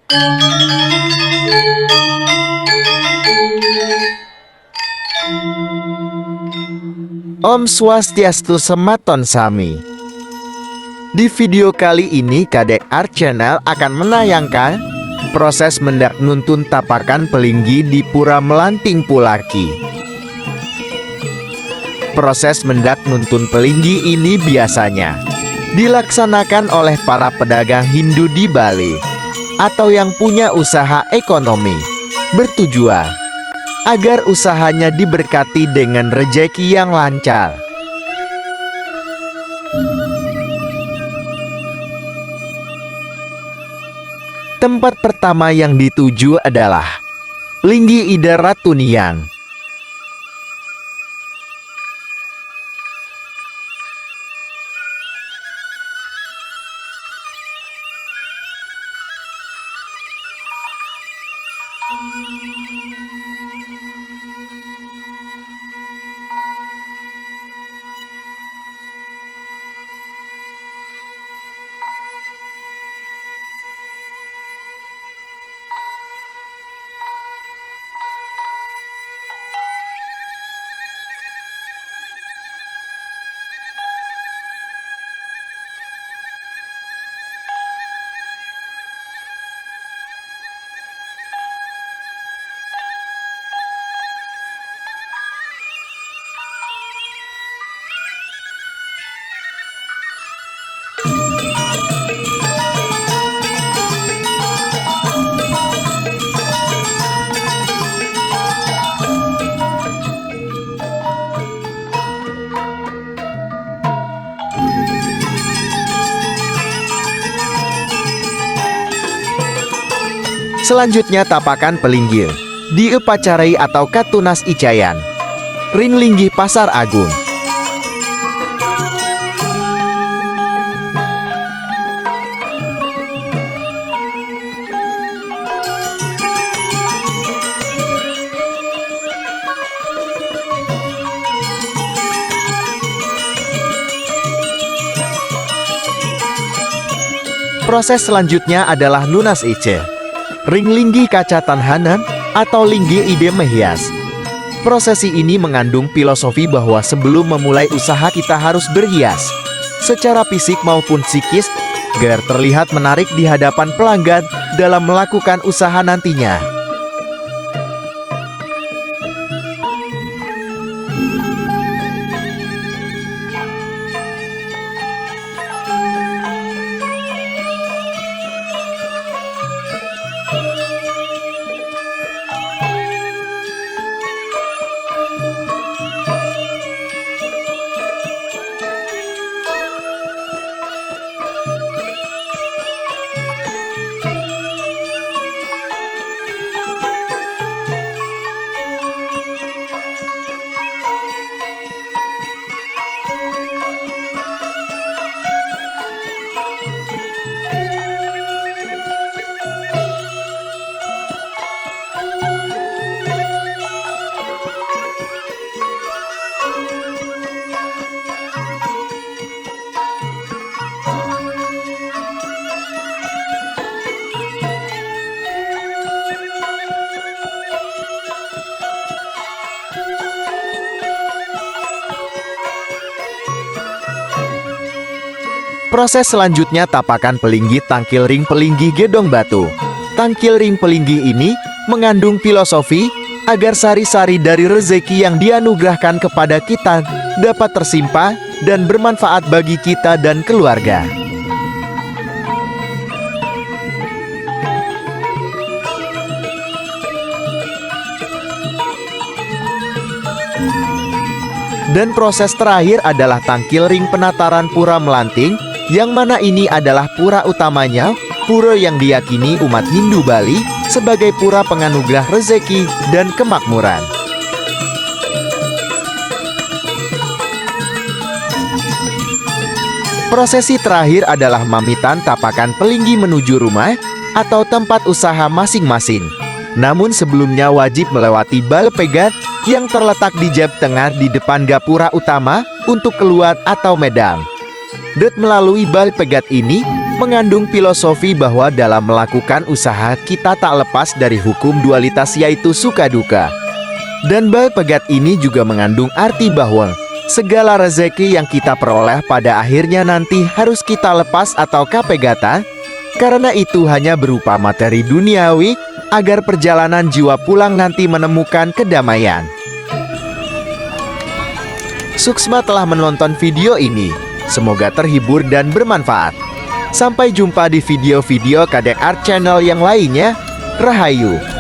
Om Swastiastu Sematon Sami. Di video kali ini Kadek Art Channel akan menayangkan proses mendak nuntun tapakan pelinggi di Pura Melanting Pulaki. Proses mendak nuntun pelinggi ini biasanya dilaksanakan oleh para pedagang Hindu di Bali atau yang punya usaha ekonomi, bertujuan agar usahanya diberkati dengan rejeki yang lancar. Tempat pertama yang dituju adalah Linggi Ida Ratuniang. Selanjutnya tapakan pelinggir diupacarai atau Katunas Icayan, Ring Linggi Pasar Agung. Proses selanjutnya adalah Nunas Ice, Ring Linggi Kaca Tanhanan atau Linggi Ide Mehias. Prosesi ini mengandung filosofi bahwa sebelum memulai usaha kita harus berhias secara fisik maupun psikis agar terlihat menarik di hadapan pelanggan dalam melakukan usaha nantinya. Proses selanjutnya tapakan pelinggi Tangkil Ring Pelinggi Gedong Batu. Tangkil Ring Pelinggi ini mengandung filosofi agar sari-sari dari rezeki yang dianugerahkan kepada kita dapat tersimpan dan bermanfaat bagi kita dan keluarga. Dan proses terakhir adalah Tangkil Ring Penataran Pura Melanting, yang mana ini adalah pura utamanya, pura yang diyakini umat Hindu Bali sebagai pura penganugerah rezeki dan kemakmuran. Prosesi terakhir adalah mamitan tapakan pelinggi menuju rumah atau tempat usaha masing-masing. Namun sebelumnya wajib melewati bal pegat yang terletak di jab tengah di depan gapura utama untuk keluar atau medang. Dat melalui bal pegat ini mengandung filosofi bahwa dalam melakukan usaha kita tak lepas dari hukum dualitas yaitu suka duka. Dan bal pegat ini juga mengandung arti bahwa segala rezeki yang kita peroleh pada akhirnya nanti harus kita lepas atau kapegata, karena itu hanya berupa materi duniawi agar perjalanan jiwa pulang nanti menemukan kedamaian. Suksma telah menonton video ini. Semoga terhibur dan bermanfaat. Sampai jumpa di video-video Kadek Art Channel yang lainnya. Rahayu.